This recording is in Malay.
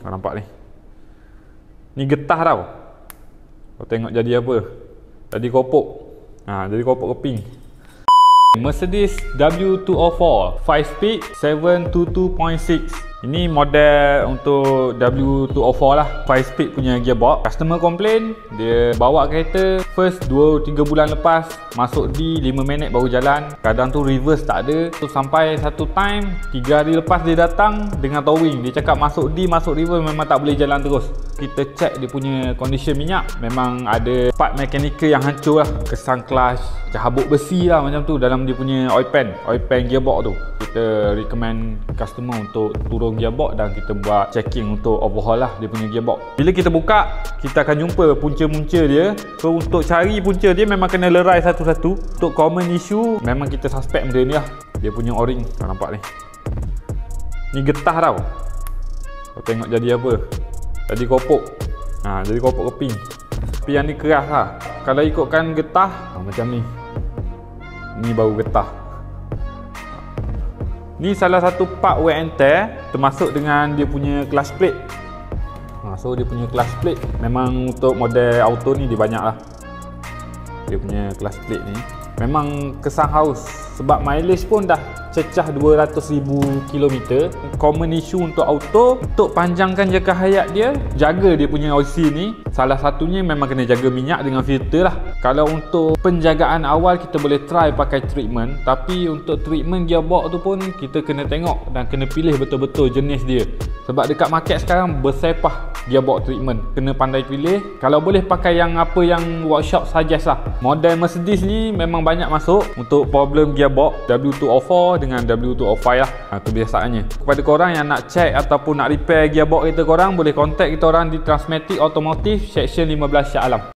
Kau nampak ni. Ni getah tau. Kau tengok jadi apa? Jadi kopok. Jadi kopok keping. Mercedes W204 5 speed 722.6. Ini model untuk W204 lah, 5 speed punya gearbox. Customer complain dia bawa kereta first 2-3 bulan lepas, masuk D 5 minit baru jalan. Kadang tu reverse tak ada. So sampai satu time 3 hari lepas dia datang dengan towing. Dia cakap masuk D, masuk reverse memang tak boleh jalan terus. Kita check dia punya condition minyak, memang ada part mechanical yang hancur lah. Kesan clutch, cabuk besi lah macam tu dalam dia punya oil pan gearbox tu. Kita recommend customer untuk turun gearbox dan kita buat checking untuk overhaul lah dia punya gearbox. Bila kita buka, kita akan jumpa punca-punca dia. So untuk cari punca dia memang kena lerai satu-satu. Untuk common issue memang kita suspect benda ni lah. Dia punya o-ring, kau nampak ni. Ni getah tau. Kau tengok jadi apa? Jadi kopok. Jadi kopok keping. Tapi yang ni keras lah. Kalau ikutkan getah macam ni. Ni baru getah. Ni salah satu part wear and tear, termasuk dengan dia punya clutch plate. So dia punya clutch plate memang untuk model auto ni dia banyak lah. Dia punya clutch plate ni memang kesan haus. Sebab mileage pun dah cecah 200,000 km. Common issue untuk auto, untuk panjangkan jangka hayat dia, jaga dia punya oil seal ni. Salah satunya memang kena jaga minyak dengan filter lah. Kalau untuk penjagaan awal kita boleh try pakai treatment. Tapi untuk treatment gearbox tu pun kita kena tengok dan kena pilih betul-betul jenis dia. Sebab dekat market sekarang bersepah gearbox treatment. Kena pandai pilih. Kalau boleh pakai yang apa yang workshop suggest lah. Model Mercedes ni memang banyak masuk untuk problem gearbox W204 dengan W205 lah. Itu biasaannya. Kepada korang yang nak check ataupun nak repair gearbox kereta korang, boleh contact kita orang di Transmatic Automotive Section 15 Shah Alam.